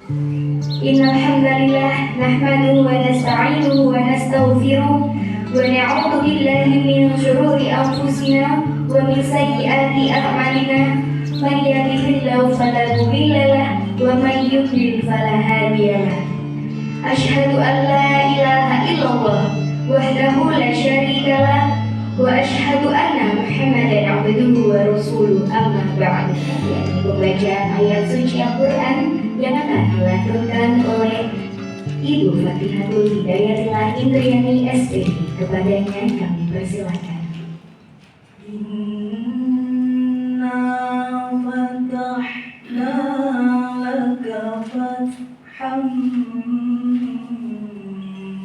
Innal hamdalillah nahmaduhu wa nasta'inuhu wa nastaghfiruh wa na'udzu billahi min shururi anfusina wa min sayyiati a'malina. Man yahdihillahu fala mudilla lahu wa man yudlil fala hadiya lahu. Asyhadu an la ilaha illallah wahdahu la syarika lahu wa asyhadu anna Muhammadan abduhu wa rasuluh. Amma ba'du. Pembacaan ayat suci Al-Qur'an yang akan dilantunkan oleh Ibu Fatihatul Hidayatillah Indriani SPD. Kepadanya kami persilakan. Inna fatahna laka fatham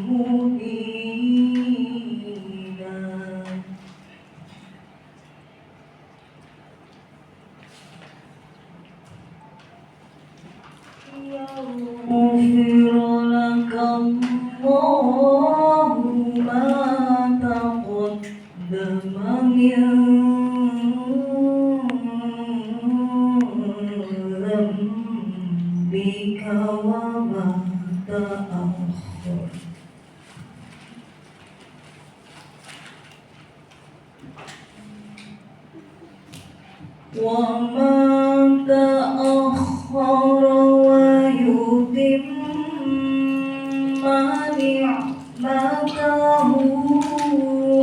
mubina. Yaghfir laka Allahu ma taqaddama min dhanbika wa ma ta'akhkhar. Wa ma ta'akhkhara wa yutimma ni'matahu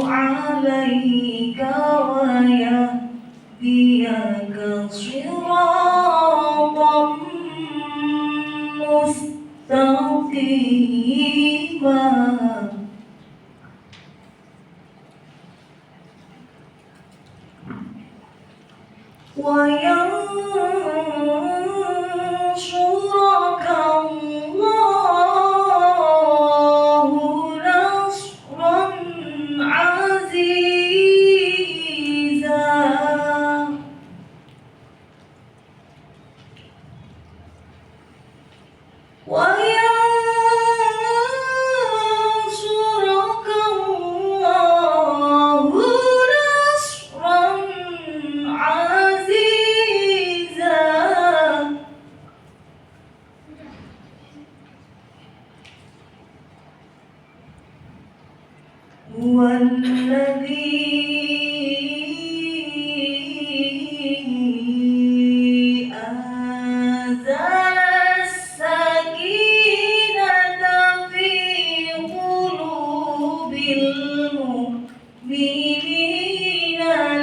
'alaika wa yahdiyaka siratan mustaqima. Wa yansuraka Allahu nasran aziza. Wa yansuraka Allahu nasran aziza. Huwallazi anzala as-sakinata fi qulubil mu'minina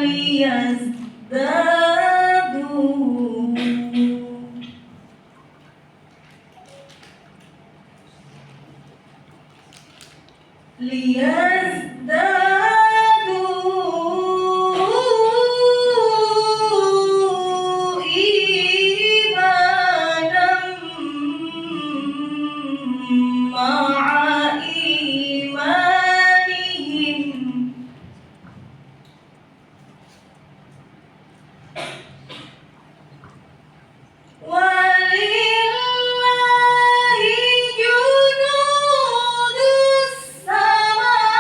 liyazdadu imanan ma'a imanihim. Walillahi junudus samawati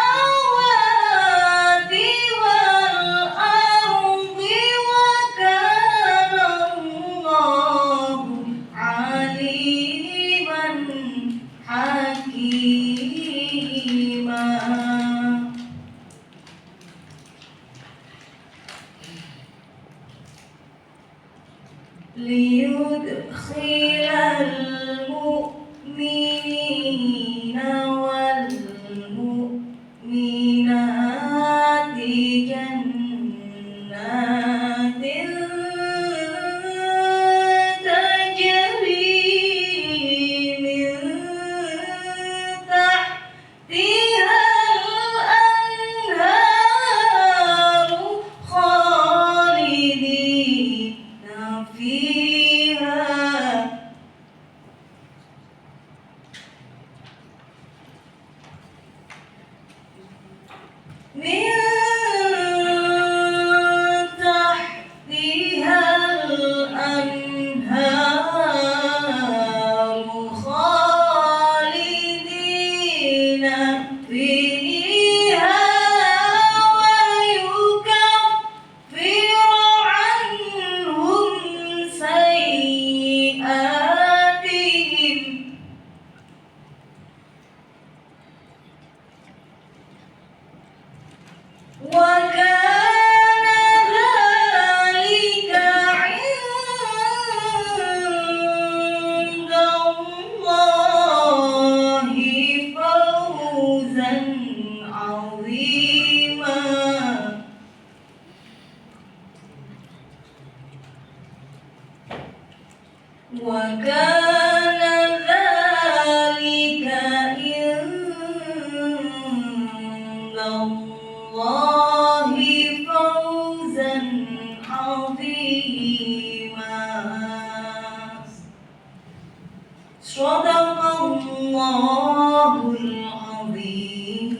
Shadaqallahul azim.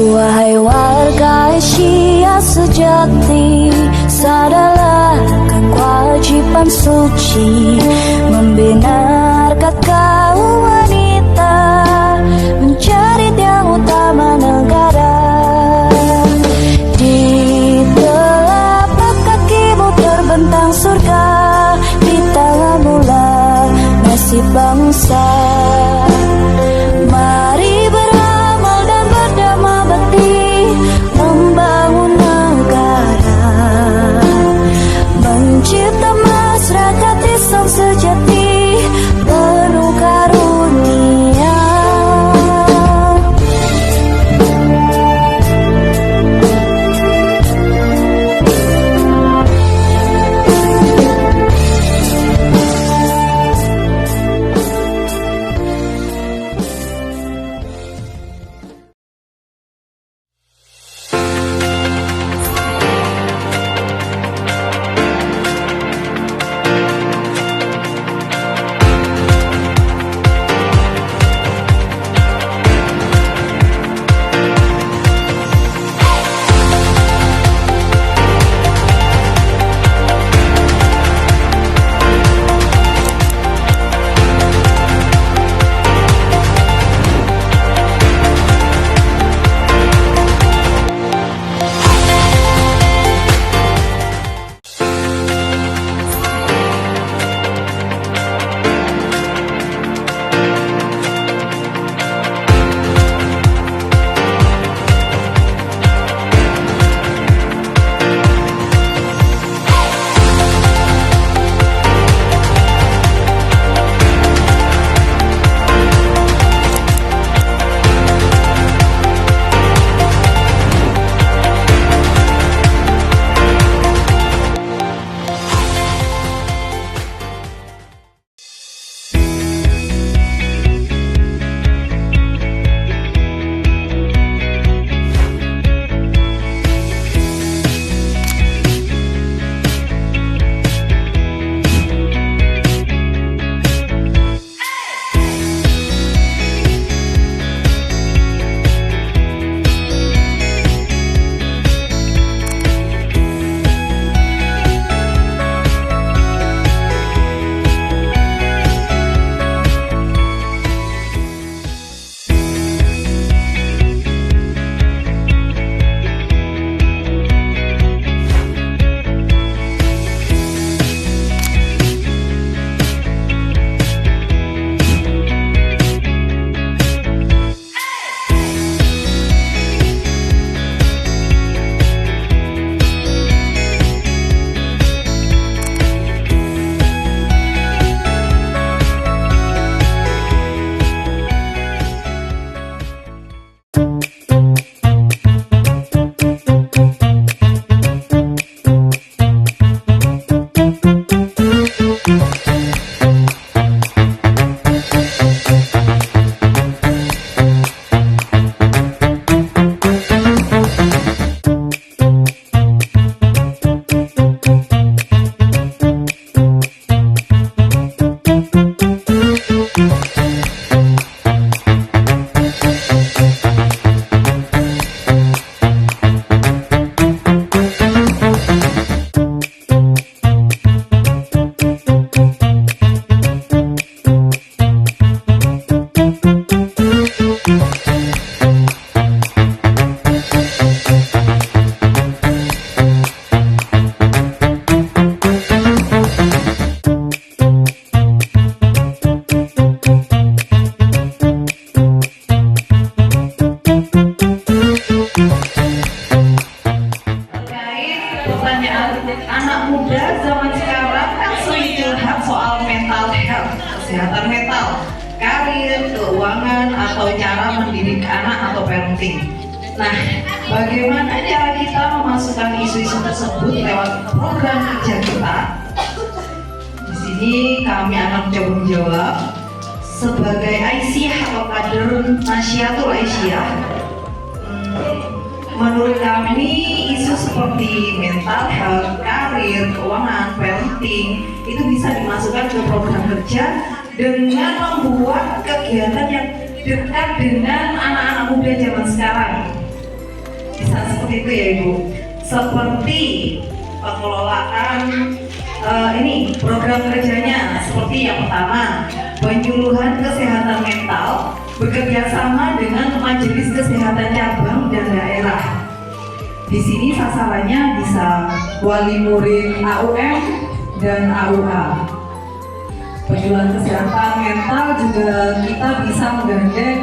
Wahai warga Asia sejati, sadarlah akan kewajiban suci membina harkat kaum wanita, mencari yang utama negara. Di telapak kakimu terbentang surga, di tanganmu lah nasib bangsa. Mari beramal dan berdama bakti, membangun negara, mencipta masyarakat Islam sejati, penuh karunia. kesehatan mental, karir, keuangan, atau cara mendidik anak atau parenting. Nah, bagaimana cara kita memasukkan isu-isu tersebut lewat program kerja kita? Di sini kami akan mencoba menjawab sebagai Aisyah atau kader Nasyatul Aisyah. menurut kami isu seperti mental health, karir, keuangan, parenting itu bisa dimasukkan ke program kerja dengan membuat kegiatan yang dekat dengan anak-anak muda zaman sekarang. Bisa seperti itu ya Ibu. Seperti pengelolaan ini program kerjanya seperti yang pertama, penyuluhan kesehatan mental bekerja sama dengan majelis kesehatan cabang dan daerah. Di sini sasarannya bisa wali murid AUM dan AUA. Penyuluhan kesehatan mental juga kita bisa menggandeng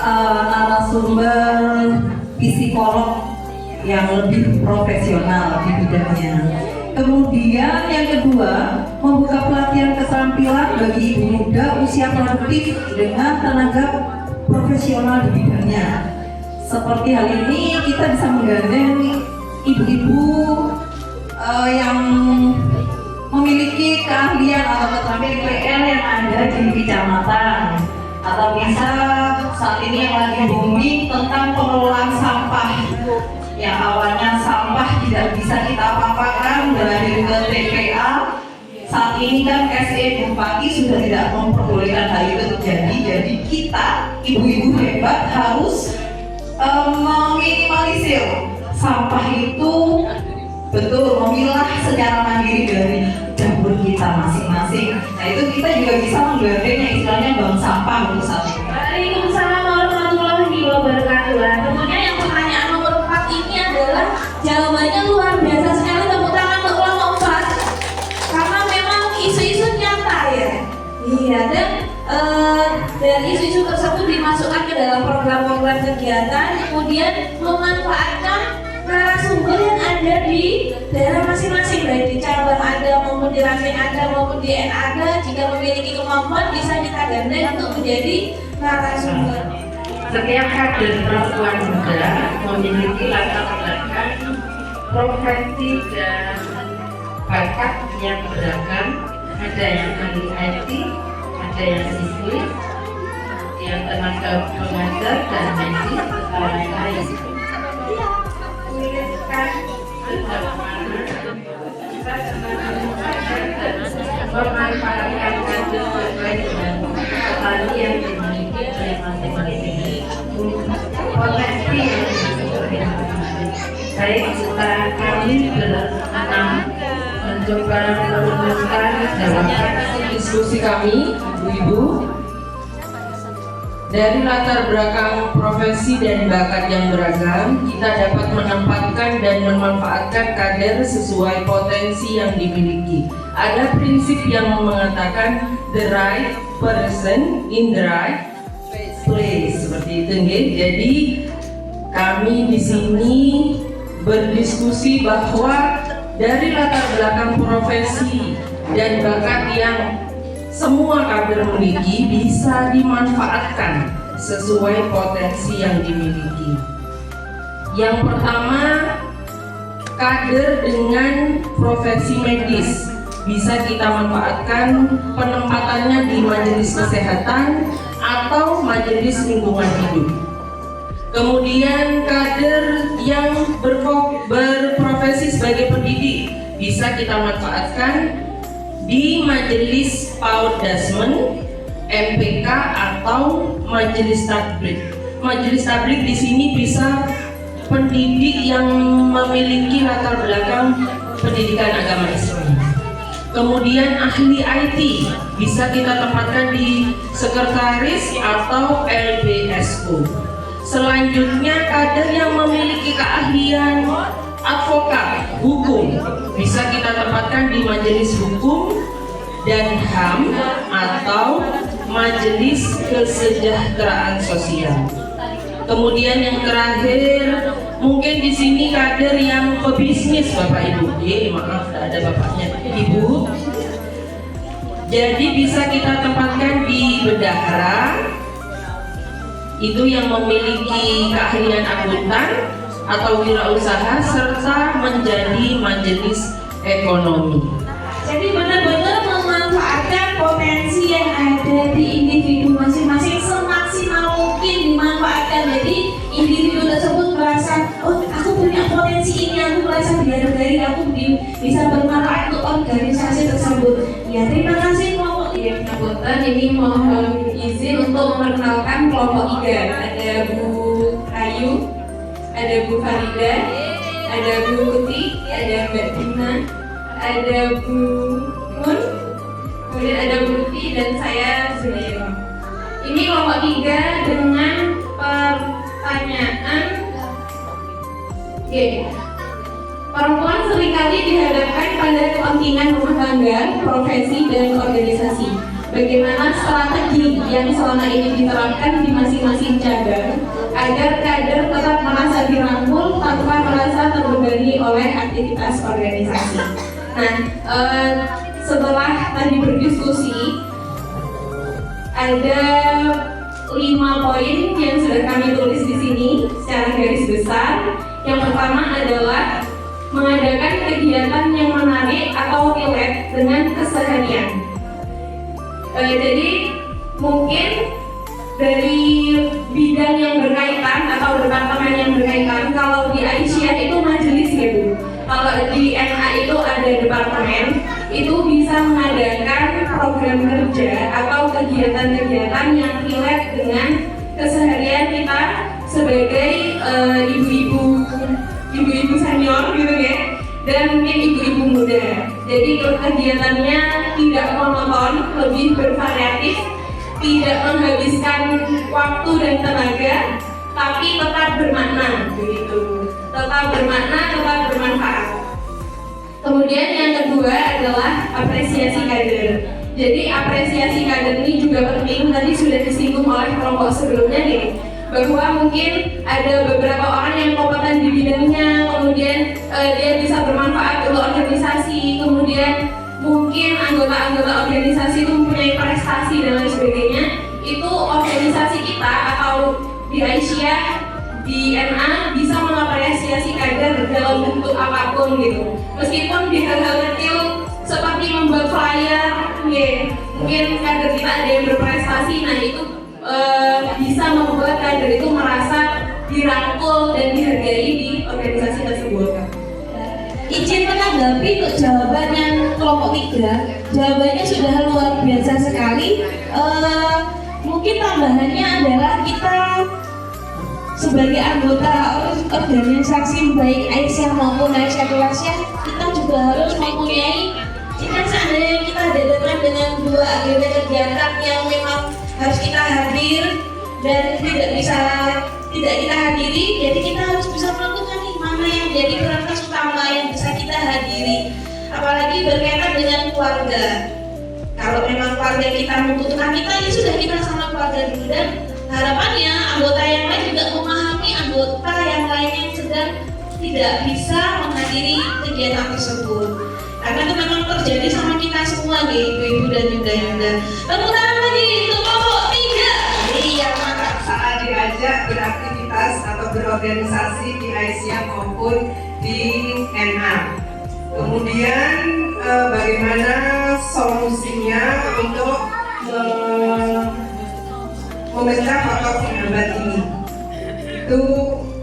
narasumber psikolog yang lebih profesional di bidangnya. Kemudian yang kedua, membuka pelatihan keterampilan bagi ibu muda usia produktif dengan tenaga profesional di bidangnya. Seperti hal ini kita bisa menggandeng ibu-ibu yang memiliki keahlian atau keterampilan PL yang ada di kecamatan, atau bisa saat ini yang lagi booming tentang pengelolaan sampah. Yang awalnya sampah tidak bisa kita apa-apakan beralih ke TPA. Saat ini kan SE Bupati sudah tidak memperbolehkan hal itu terjadi. Jadi kita ibu-ibu hebat harus meminimalisir sampah itu, betul memilah secara mandiri dari dapur kita masing-masing. Nah itu kita juga bisa menggandeng yang istilahnya bank sampah untuk saat ini. Waalaikumsalam warahmatullahi wabarakatuh. Tentunya yang pertanyaan nomor 4 ini adalah jawabannya luar biasa sekali. Tepuk tangan untuk kelompok 4 karena memang isu-isu nyata ya. Iya, dan dari isu-isu tersebut dimasukkan ke dalam program-program kegiatan, kemudian memanfaatkan narasumber yang ada di daerah masing-masing, baik di cabang ada maupun di ranting ada maupun di NAD. Jika memiliki kemampuan bisa kita gandeng untuk menjadi narasumber. Setiap kader perempuan muda memiliki latar belakang profesi dan bakat yang beragam. Ada yang ahli IT, ada yang siswi, yang tenaga pengajar dan medis, serta lain-lain. Memanfaatkan kader sesuai dengan petani yang dimiliki oleh masing-masing potensi yang dimiliki. Baik, kami berenam mencoba merumuskan jawaban diskusi kami, Ibu-ibu. Dari latar belakang profesi dan bakat yang beragam, kita dapat menempatkan dan memanfaatkan kader sesuai potensi yang dimiliki. Ada prinsip yang mengatakan the right person in the right place, seperti itu, nggih. Jadi kami di sini berdiskusi bahwa dari latar belakang profesi dan bakat yang semua kader memiliki bisa dimanfaatkan sesuai potensi yang dimiliki. Yang pertama, kader dengan profesi medis bisa kita manfaatkan penempatannya di majelis kesehatan atau majelis lingkungan hidup. Kemudian kader yang berprofesi sebagai pendidik bisa kita manfaatkan di majelis PAUD Dasmen, MPK atau majelis tablik. Majelis tablik di sini bisa pendidik yang memiliki latar belakang pendidikan agama Islam. Kemudian ahli IT bisa kita tempatkan di sekretaris atau LBSO. Selanjutnya kader yang memiliki keahlian advokat hukum bisa kita tempatkan di majelis hukum dan HAM atau majelis kesejahteraan sosial. Kemudian yang terakhir, mungkin di sini kader yang pebisnis Bapak Ibu. Maaf, tidak ada bapaknya, Ibu. Jadi bisa kita tempatkan di bendahara, itu yang memiliki keahlian akuntan atau wirausaha serta menjadi majelis ekonomi. Jadi benar-benar memanfaatkan potensi yang ada di individu masing-masing semaksimal mungkin dimanfaatkan. Jadi individu tersebut merasa dihargai, aku bisa bermanfaat untuk organisasi tersebut. Ya, terima kasih kelompok 3. Punten, ini mohon izin untuk memperkenalkan kelompok 3. Ada Bu Ayu, ada Bu Farida, ada Bu Uti, ada Mbak Dina, ada Bu Mun, kemudian ada Bu Lutfi dan saya Zunairo. Ini kelompok 3 dengan pertanyaan G. Perempuan seringkali dihadapkan pada kepentingan rumah tangga, profesi, dan organisasi. Bagaimana strategi yang selama ini diterapkan di masing-masing cabang agar kader tetap merasa dirangkul tanpa merasa terbebani oleh aktivitas organisasi? Nah, setelah tadi berdiskusi, ada 5 poin yang sudah kami tulis di sini secara garis besar. Yang pertama adalah mengadakan kegiatan yang menarik atau relate dengan keseharian. Jadi mungkin dari bidang yang berkaitan atau departemen yang berkaitan, kalau di Aisyah itu majelis ya Bu. Kalau di NA itu ada departemen, itu bisa mengadakan program kerja atau kegiatan-kegiatan yang relate dengan keseharian kita sebagai ibu-ibu senior gitu ya, dan mungkin ibu-ibu muda. Jadi kegiatannya tidak monoton, lebih bervariatif, tidak menghabiskan waktu dan tenaga, tapi tetap bermakna begitu. Tetap bermakna, tetap bermanfaat. Kemudian yang kedua adalah apresiasi kader. Jadi apresiasi kader ini juga penting, tadi sudah disinggung oleh kelompok sebelumnya nih, bahwa mungkin ada beberapa orang yang kompeten di bidangnya, kemudian dia bisa bermanfaat untuk organisasi, kemudian mungkin anggota-anggota organisasi itu mempunyai prestasi dan lain sebagainya. Itu organisasi kita atau di Aisyah, di NA bisa mengapresiasi kader dalam bentuk apapun gitu. Meskipun di hal-hal kecil seperti membuat flyer, mungkin kader kita ada yang berprestasi, nah itu bisa membuat kader itu merasa dirangkul dan dihargai di organisasi tersebut. Izin menanggapi untuk jawabannya kelompok 3. Jawabannya sudah luar biasa sekali. Mungkin tambahannya adalah kita sebagai anggota organisasi baik Aisyah maupun Aisyah Kelasnya, kita juga harus mempunyai, jika seandainya kita datang dengan 2 agenda kegiatan yang memang harus kita hadir dan tidak kita hadiri, jadi kita harus bisa menentukan nih mana yang menjadi prioritas utama yang bisa kita hadiri, apalagi berkaitan dengan keluarga. Kalau memang keluarga kita membutuhkan kita, ya sudah kita sama keluarga dulu, dan harapannya anggota yang lain juga memahami anggota yang lain yang sedang tidak bisa menghadiri kegiatan tersebut, karena itu memang terjadi sama kita semua nih, ibu-ibu dan yuda-yuda. Tepuk tangan lagi untuk kelompok 3. Iya, maka saat diajak beraktivitas atau berorganisasi di Aisyah maupun di NA. Kemudian bagaimana solusinya untuk memecah faktor penghambat ini? Itu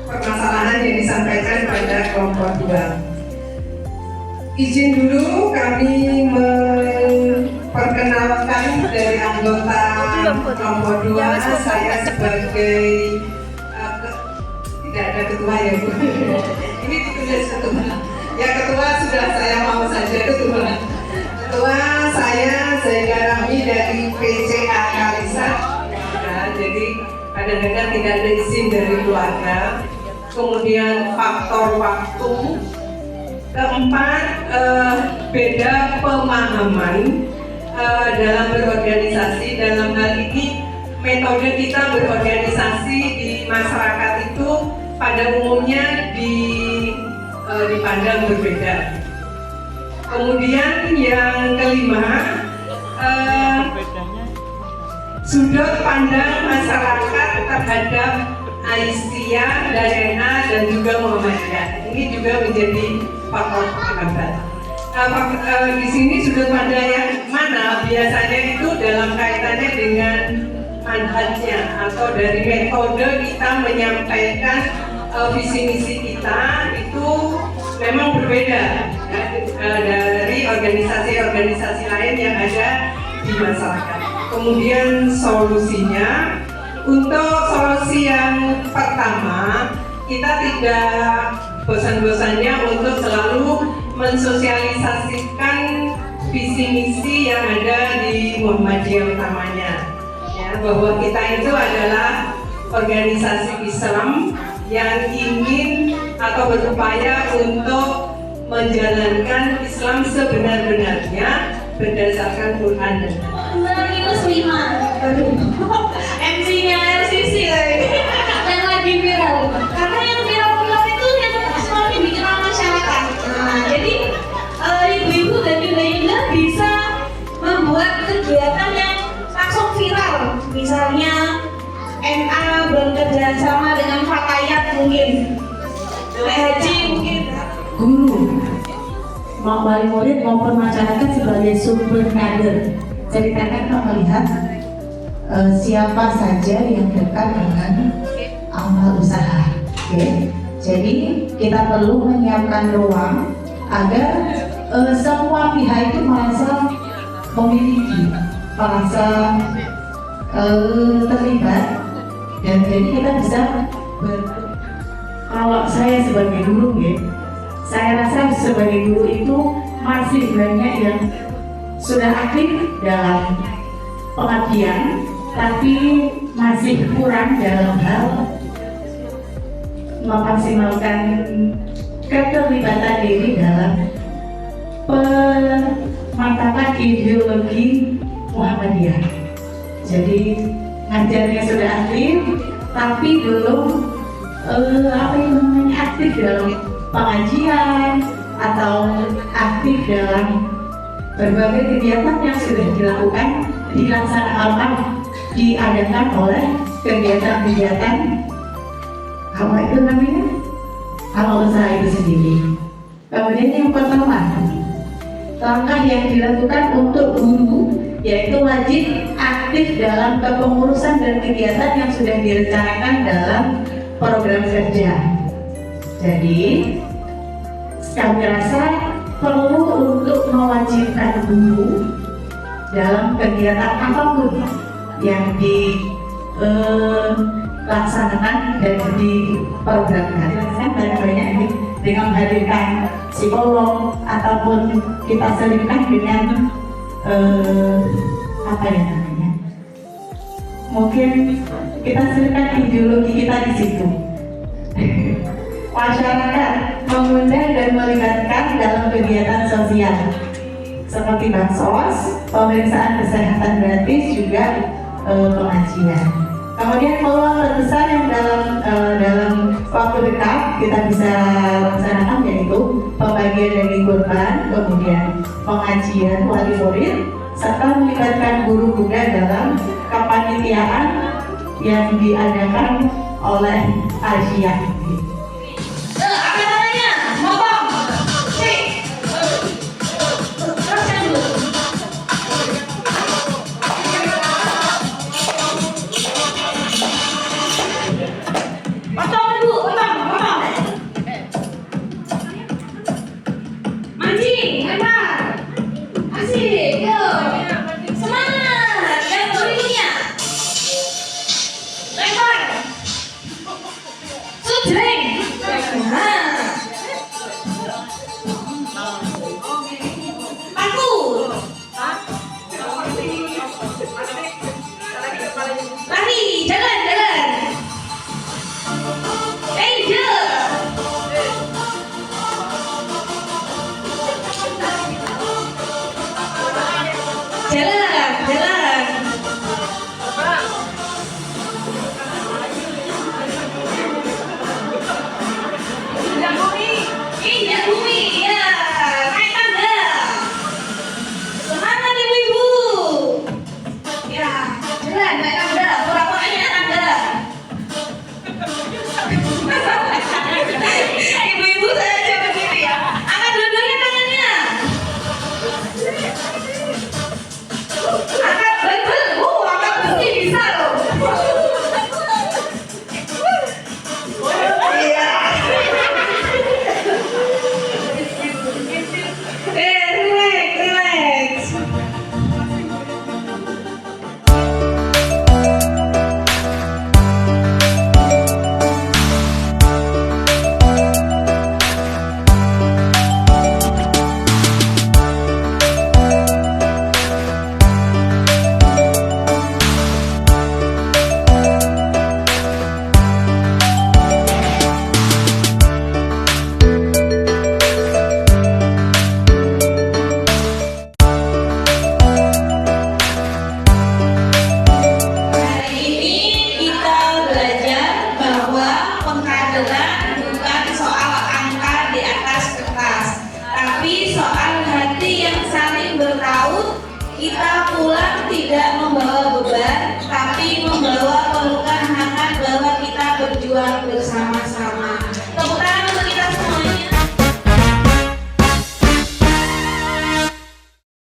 permasalahan yang disampaikan pada kelompok 2. Izin dulu kami memperkenalkan dari anggota kelompok 2. Saya sebagai tidak ada ketua ya Bu. Ini ditulis ketua. Ya ketua sudah saya mau saja ketua. Ketua saya Zaidah Rahmi dari PCA Kalisa. Nah, jadi kadang-kadang tidak ada izin dari keluarga. Kemudian faktor waktu. Keempat, beda pemahaman dalam berorganisasi. Dalam hal ini metode kita berorganisasi di masyarakat itu pada umumnya dipandang berbeda. Kemudian yang kelima, sudut pandang masyarakat terhadap Aisyah, NA dan juga Muhammadiyah. Ini juga menjadi faktor penghambat. Di sini sudut pandang yang mana biasanya itu dalam kaitannya dengan manhajnya atau dari metode kita menyampaikan visi misi kita itu memang berbeda ya, dari organisasi-organisasi lain yang ada di masyarakat. Kemudian solusinya, untuk solusi yang pertama, kita tidak bosan-bosannya untuk selalu mensosialisasikan visi misi yang ada di Muhammadiyah utamanya, ya, bahwa kita itu adalah organisasi Islam yang ingin atau berupaya untuk menjalankan Islam sebenar-benarnya berdasarkan Quran dan Muslimah. MC-nya RCC lagi. Yang lagi viral. Karena yang viral-viral itu yang semakin dikenal masyarakat. Nah, jadi ibu-ibu dan yunda-yunda bisa membuat kegiatan yang langsung viral. Misalnya NA bekerja sama dengan Fatayat mungkin. Haji mungkin. Guru mau wali murid maupun masyarakat sebagai sumber kader. Jadi kita melihat siapa saja yang dekat dengan amal usaha. Okay? Jadi kita perlu menyiapkan ruang agar semua pihak itu merasa memiliki, merasa terlibat, dan jadi kita bisa kalau saya sebagai guru, saya rasa sebagai guru itu masih banyak yang sudah aktif dalam pengabdian, tapi masih kurang dalam hal memaksimalkan keterlibatan diri dalam pemantapan ideologi Muhammadiyah. Jadi ngajarnya sudah aktif, tapi belum aktif dalam pengajian atau aktif dalam berbagai kegiatan yang sudah diadakan oleh kegiatan-kegiatan amal usaha itu sendiri. Kemudian yang pertama, langkah yang dilakukan untuk guru yaitu wajib aktif dalam kepengurusan dan kegiatan yang sudah direncanakan dalam program kerja. Jadi kami rasa perlu untuk mewajibkan guru dalam kegiatan apapun yang dilaksanakan dan diprogramkan. Kan banyak-banyak ini dengan menghadirkan psikolog ataupun kita selipkan dengan mungkin kita selipkan ideologi kita di situ. Masyarakat mengundang dan melibatkan dalam kegiatan sosial seperti bansos, pemeriksaan kesehatan gratis, juga pengajian. Kemudian peluang terbesar yang dalam waktu dekat kita bisa laksanakan yaitu pembagian daging kurban, kemudian pengajian wali murid, serta melibatkan guru juga dalam kepanitiaan yang diadakan oleh Asia. Jalan.